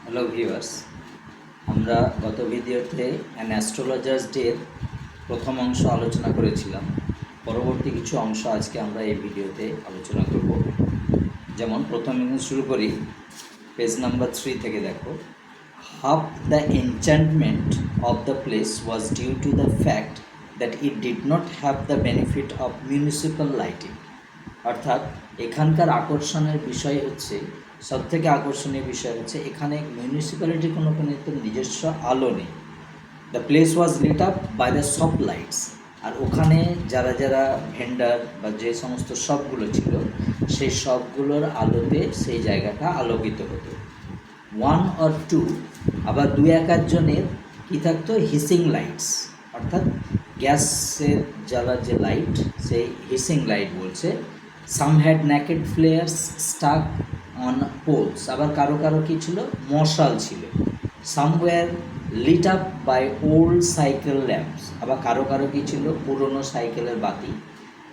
Hello viewers, আমরা গত ভিডিওতে অ্যান অ্যাস্ট্রোলজার্স ডের প্রথম অংশ আলোচনা করেছিলাম। পরবর্তী কিছু অংশ আজকে আমরা এই ভিডিওতে আলোচনা করব। যেমন প্রথমে শুরু করি, পেজ নাম্বার 3 থেকে দেখো। Half the enchantment of the place was due to the fact that it did not have the benefit of municipal lighting. অর্থাৎ এখানকার আকর্ষণের বিষয় হচ্ছে, সবথেকে আকর্ষণীয় বিষয় হচ্ছে এখানে মিউনিসিপ্যালিটির কোনো কিন্তু নিজস্ব আলো নেই। The place was lit up by the shop lights. আর ওখানে যারা যারা ভেন্ডার বা যে সমস্ত শপগুলো ছিল, সেই শপগুলোর আলোতে সেই জায়গাটা আলোকিত হতো। ওয়ান অর টু, আবার দু এক একজনের কী থাকতো, হিসিং লাইটস, অর্থাৎ গ্যাসের জ্বালার যে লাইট, সেই হিসিং লাইট বলছে। Some had naked flares stuck on poles, আবার কারো কারো কী ছিল, মশাল ছিল। Some were lit up by old cycle lamps, আবার কারো কারো কী ছিল, পুরনো সাইকেলের বাতি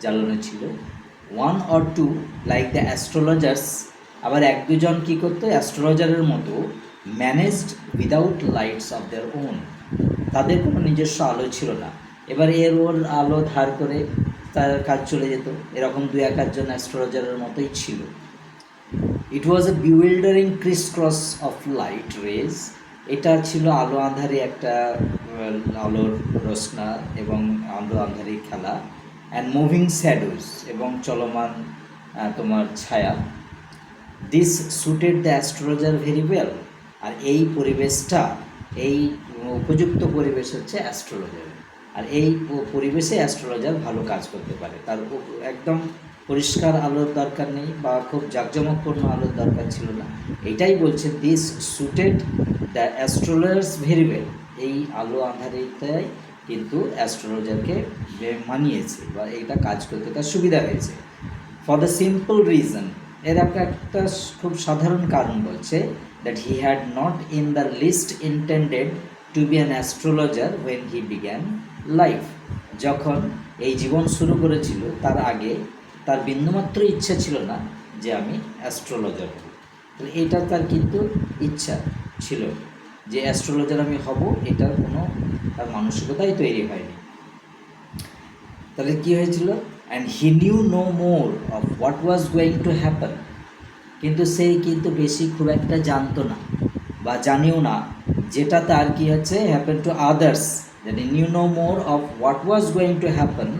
জ্বালানো ছিল। One or to like the astrologers, আবার এক দুজন কী করতো, অ্যাস্ট্রোলজারের মতো managed without lights of their own, তাদের কোনো নিজস্ব আলো ছিল না। এবার এর ওর আলো ধার করে তার কাজ চলে যেত। এরকম দু এক একজন অ্যাস্ট্রোলজারের মতোই ছিল। It was a bewildering criss cross of light rays, এটা ছিল আলো আঁধারি একটা আলোর রোশনা এবং আলো আঁধারি খেলা। অ্যান্ড মুভিং শ্যাডোজ, এবং চলমান তোমার ছায়া। This suited the astrologer very well, আর এই পরিবেশটা, এই উপযুক্ত পরিবেশ হচ্ছে অ্যাস্ট্রোলজার। আর এই পরিবেশে অ্যাস্ট্রোলজার ভালো কাজ করতে পারে। তার একদম পরিষ্কার আলোর দরকার নেই বা খুব জাঁকজমকপূর্ণ আলোর দরকার ছিল না। এইটাই বলছে, this suited the astrologers very well, এই আলো আঁধারিটাই কিন্তু অ্যাস্ট্রোলজারকে মানিয়েছে বা এইটা কাজ করতে তার সুবিধা হয়েছে। ফর দ্য সিম্পল রিজন, এর একটা খুব সাধারণ কারণ বলছে, that he had not in the least intended to be an astrologer when he began life. যখন এই জীবন শুরু করেছিল তার আগে তার বিন্দুমাত্র ইচ্ছা ছিল না যে আমি অ্যাস্ট্রোলজার হব। তাহলে এইটা তার কিন্তু ইচ্ছা ছিল যে অ্যাস্ট্রোলজার আমি হব, এটার কোনো তার মানসিকতাই তৈরি হয়নি। তাহলে কী হয়েছিল, and he knew no more of what was going to happen, কিন্তু সে কিন্তু বেশি খুব একটা জানতো না বা জানিও না যেটা তার কী হচ্ছে, happen to others, that he knew no more of what was going to happen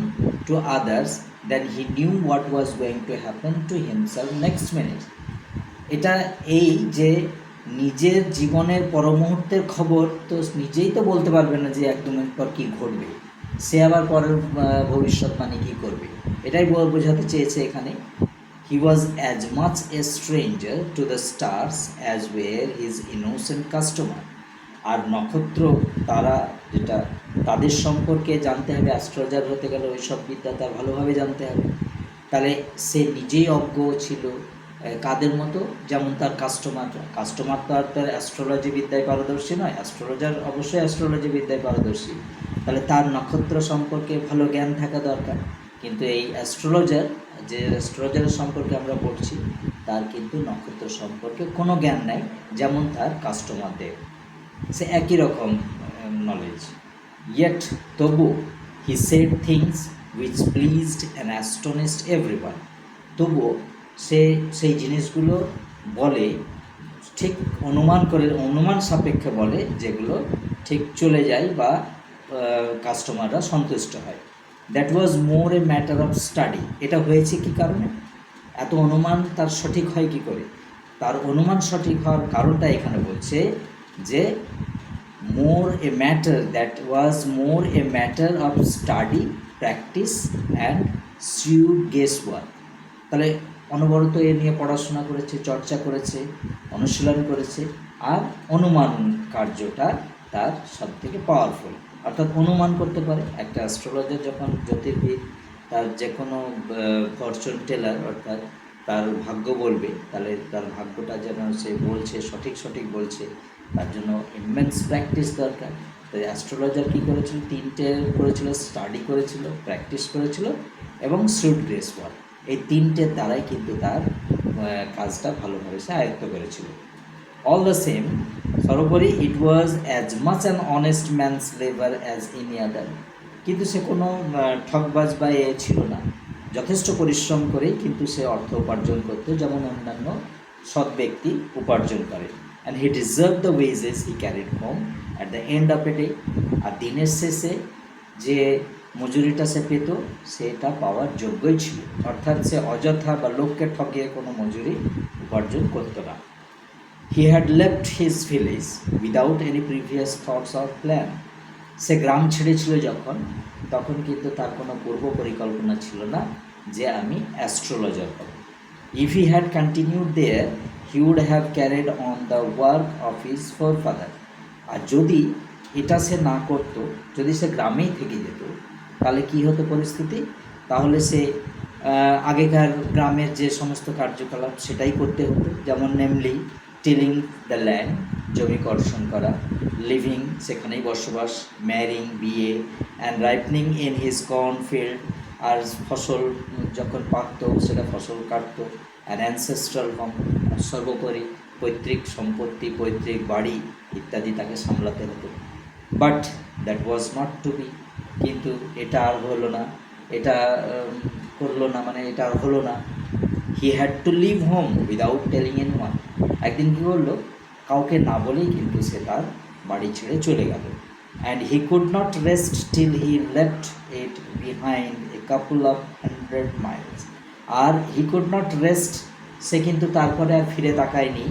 to others than he knew what was going to happen to himself next minute. এটা এই যে নিজের জীবনের পরমুহূর্তের খবর তো নিজেই তো বলতে পারবে না যে একদম পর কী ঘটবে, সে আবার পরের ভবিষ্যৎবাণী কী করবে, এটাই বোঝাতে চেয়েছে এখানে। He was as much a stranger to the stars as were his innocent customer. আর নক্ষত্র, তারা, যেটা তাদের সম্পর্কে জানতে হবে, অ্যাস্ট্রোলজার হতে গেলে ওই সব বিদ্যা তার ভালোভাবে জানতে হবে। তাহলে সে নিজেই অজ্ঞ ছিল, কাদের মতো, যেমন তার কাস্টমার তো আর তার অ্যাস্ট্রোলজি বিদ্যায় পারদর্শী নয়, অ্যাস্ট্রোলজার অবশ্যই অ্যাস্ট্রোলজি বিদ্যায় পারদর্শী। তাহলে তার নক্ষত্র সম্পর্কে ভালো জ্ঞান থাকা দরকার। কিন্তু এই যে অ্যাস্ট্রোলজারের সম্পর্কে আমরা পড়ছি, তার কিন্তু নক্ষত্র সম্পর্কে কোনো জ্ঞান নাই, যেমন তার কাস্টমারদের, সে একই রকম নলেজ। ইয়েট, তবু, he said things which pleased and astonished everyone, তবুও সে সেই জিনিসগুলো বলে, ঠিক অনুমান সাপেক্ষে বলে, যেগুলো ঠিক চলে যায় বা কাস্টমাররা সন্তুষ্ট হয়। That was more a matter of study, এটা হয়েছে কী কারণে, এত অনুমান তার সঠিক হয় কী করে, তার অনুমান সঠিক হওয়ার কারণটা এখানে বলছে যে that was more a matter of study, practice and sure guess work. তাহলে অনবরত এ নিয়ে পড়াশোনা করেছে, চর্চা করেছে, অনুশীলন করেছে, আর অনুমান কার্যটা তার সবথেকে পাওয়ারফুল। অর্থাৎ অনুমান করতে পারে একটা অ্যাস্ট্রোলজার, যখন জ্যোতির্বিদ তার যে কোনো ফরচুন টেলার, অর্থাৎ তার ভাগ্য বলবে, তাহলে তার ভাগ্যটা যেন সে বলছে সঠিক বলছে, তার জন্য ইমেন্স প্র্যাকটিস দরকার। তো অ্যাস্ট্রোলজার কী করেছিল, তিনটে করেছিল, স্টাডি করেছিল, প্র্যাকটিস করেছিল এবং শ্রুড গ্রেস ওয়ার্ক। এই তিনটের দ্বারাই কিন্তু তার কাজটা ভালোভাবে সে আয়ত্ত করেছিল। All the same, সর্বোপরি it was as much an honest man's labor as any other. কিন্তু সে কোনো ঠকবাজ বা এ ছিল না, যথেষ্ট পরিশ্রম করেই কিন্তু সে অর্থ উপার্জন করতো যেমন অন্যান্য সৎ ব্যক্তি উপার্জন করে। And he deserve the wages he carried home at the end of a day. আর দিনের শেষে যে মজুরিটা সে পেত সেটা পাওয়ার যোগ্যই ছিল, অর্থাৎ সে অযথা বা লোককে ঠকিয়ে কোনো মজুরি উপার্জন করতো না। He had left his village without any previous thoughts or plan. সে গ্রাম ছেড়েছিল যখন, তখন কিন্তু তার কোনো পূর্ব পরিকল্পনা ছিল না যে আমি অ্যাস্ট্রোলজার হব। If he had continued there he would have carried on the work of his forefather. আর যদি এটা সে না করতো, যদি সে গ্রামেই থেকে যেত, তাহলে কী হতো পরিস্থিতি? তাহলে সে আগেকার গ্রামের যে সমস্ত কার্যকলাপ সেটাই করতে হতো, যেমন নেমলি টিলিং দ্য ল্যান্ড, জমি কর্ষণ করা, লিভিং সেখানেই বসবাস, ম্যারিং বিয়ে, and ripening in his corn field, আর ফসল যখন পাকত সেটা ফসল কাটত, অ্যান্ড অ্যানসেস্ট্রাল হোম, সর্বোপরি পৈতৃক সম্পত্তি, পৈতৃক বাড়ি ইত্যাদি তাকে সামলাতে হতো। But that was not to be. কিন্তু এটা আর হলো না, এটা করলো না, মানে এটা আর হলো না। He had to leave home without telling anyone. একদিন কী করলো, কাউকে না বলেই কিন্তু সে তার বাড়ি ছেড়ে চলে গেল। And he could not rest till he left it behind a couple of 100 miles। আর হি কুড নট রেস্ট, সে কিন্তু তারপরে আর ফিরে তাকায়নি,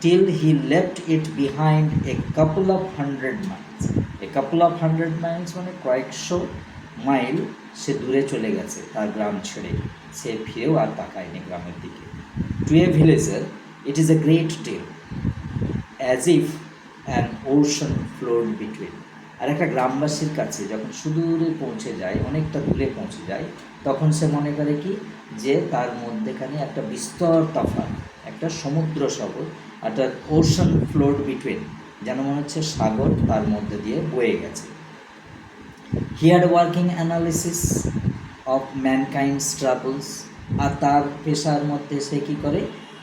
till he left it behind a couple of 100 miles। A couple of 100 miles মানে কয়েকশো mile সে দূরে চলে গেছে তার গ্রাম ছেড়ে, সে ফিরেও আর তাকায়নি গ্রামের দিকে। To a villager it is a great deal as if an ocean flowed between. আর একটা গ্রামবাসীর কাছে যখন সুদূরে পৌঁছে যায়, অনেকটা দূরে পৌঁছে যায়, তখন সে মনে করে কি যে তার মধ্যেখানে একটা বিস্তর তফাৎ, একটা সমুদ্র সগর, অর্থাৎ ওশান ফ্লোড বিটুইন, যেন মনে হচ্ছে সাগর তার মধ্যে দিয়ে বয়ে গেছে। He had working analysis of mankind's troubles. আর তার পেশার মধ্যে সে কী করে,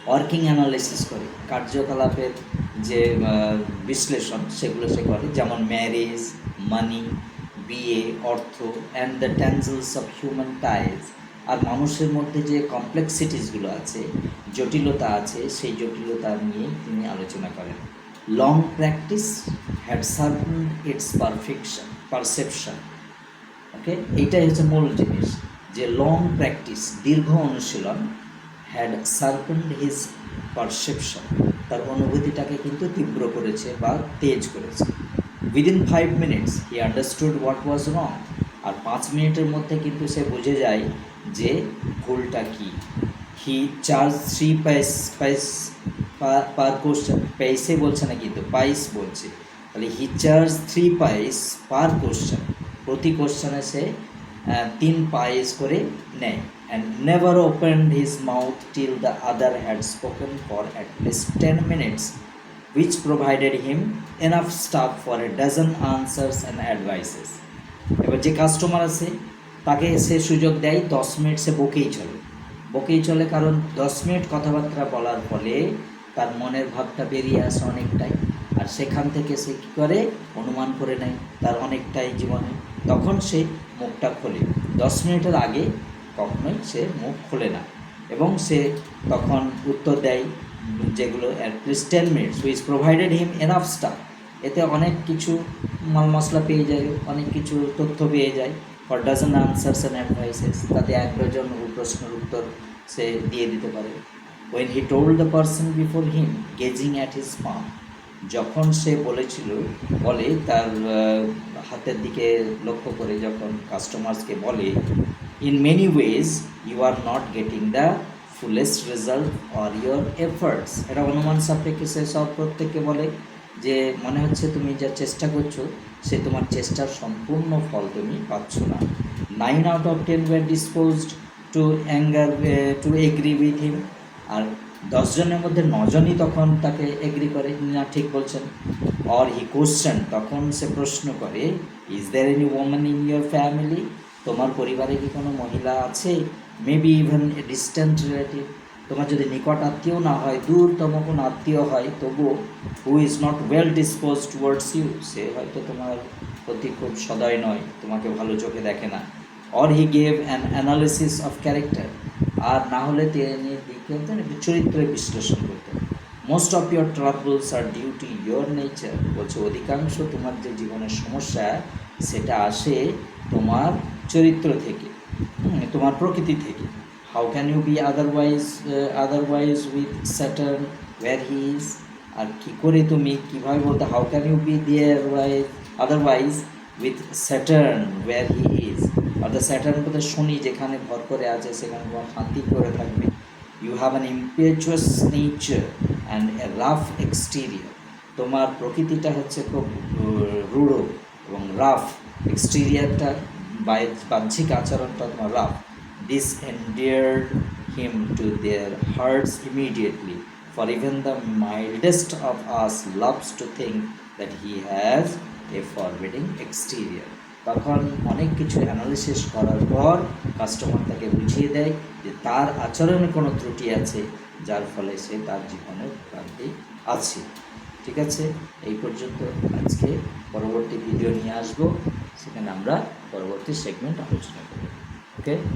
ওয়ার্কিং অ্যানালিসিস করে, কার্যকলাপের যে বিশ্লেষণ সেগুলো সে করে, যেমন ম্যারেজ, মানি, বিয়ে, অর্থ, and the tangles of human ties. আর মানুষের মধ্যে যে কমপ্লেক্সিটিসগুলো আছে, জটিলতা আছে, সেই জটিলতা নিয়ে তিনি আলোচনা করেন। Long practice had sharpened its perception. Okay, এইটাই হচ্ছে মূল জিনিস, যে লং প্র্যাকটিস, দীর্ঘ অনুশীলন, হ্যাড শার্পেন্ড হিজ পারসেপশন, তার অনুভূতিটাকে কিন্তু তীব্র করেছে বা তেজ করেছে। Within 5 minutes he understood what was wrong. আর 5 মিনিটের মধ্যে কিন্তু সে বুঝে যায় যে ভুলটা কী। হি চার্জ 3 পাইস পার কোশ্চেন, পয়সে বলছে না কিন্তু পাইস বলছে, তাহলে হি চার্জ 3 পাইস পার কোশ্চেন, প্রতি কোশ্চেনে সে 3 পাইস করে নেয়। And never opened his mouth till the other had spoken for at least 10 minutes, which provided him enough stuff for a dozen answers and advices. এবার যে কাস্টমার আছে তাকে সে সুযোগ দেয় 10 মিনিট সে বকেই চলে, কারণ 10 মিনিট কথাবার্তা বলার ফলে তার মনের ভাবটা বেরিয়ে আসে অনেকটাই, আর সেখান থেকে সে কী করে, অনুমান করে নেয় তার অনেকটাই জীবনে, তখন সে মুখটা খোলে। 10 মিনিটের আগে কখনোই সে মুখ খোলে না, এবং সে তখন উত্তর দেয় যেগুলো at least 10 minutes, which provided him enough staff. এতে অনেক কিছু মাল মশলা পেয়ে যায়, অনেক কিছু তথ্য পেয়ে যায়। For dozen answers and advices, তাতে 1 ডজন প্রশ্নের উত্তর সে দিয়ে দিতে পারে। When he told the person before him gazing at his palm, যখন সে বলে তার হাতের দিকে লক্ষ্য করে, যখন কাস্টমার্সকে বলে, in many ways you are not getting the fullest result or your efforts. এটা অনুমান সাপেক্ষে সে সব প্রত্যেককে বলে যে মনে হচ্ছে তুমি যা চেষ্টা করছো সে তোমার চেষ্টার সম্পূর্ণ ফল তুমি পাচ্ছ না। 9 out of 10 were disposed to agree with him। আর 10 জনের মধ্যে 9 জনই তখন তাকে এগ্রি করে, না ঠিক বলছেন। অর হি কোশ্চেন, তখন সে প্রশ্ন করে, is there any woman in your family, তোমার পরিবারে কি কোনো মহিলা আছে? Maybe even a distant relative, তোমার যদি নিকট আত্মীয় না হয়, দূরতম কোনো আত্মীয় হয়, তবুও who is not well dispose towards you, সে হয়তো তোমার প্রতি খুব সদয় নয়, তোমাকে ভালো চোখে দেখে না। Or he gave an analysis of character, আর না হলে তিনি চরিত্রের বিশ্লেষণ করতেন। Most of your troubles are due to your nature, বলছে অধিকাংশ তোমার যে জীবনের সমস্যা সেটা আসে তোমার চরিত্র থেকে, তোমার প্রকৃতি থেকে। How can you be otherwise with Saturn where he is, আর কী করে তুমি কীভাবে বলতে, how can you be otherwise with Saturn where he is, অর্থাৎ স্যাটার্ন বলতে শনি যেখানে ভর করে আছে সেখানে তোমার শান্তি করে থাকবে। You have an impetuous nature and a rough exterior, তোমার প্রকৃতিটা হচ্ছে খুব রূঢ় এবং রাফ, এক্সটেরিয়ারটা বাহ্যিক আচরণটা তোমার rough. This endeared him to their hearts immediately, for even the mildest of us loves to think that he has a forbidding exterior. তখন অনেক কিছু অ্যানালিসিস করার পর কাস্টমার তাকে বুঝিয়ে দেয় যে তার আচরণে কোনো ত্রুটি আছে, যার ফলে সে তার জীবনের ভ্রান্তি আছে। ঠিক আছে, এই পর্যন্ত আজকে। পরবর্তী ভিডিও নিয়ে আসবো, সেখানে আমরা পরবর্তী সেগমেন্ট আলোচনা করব। ওকে।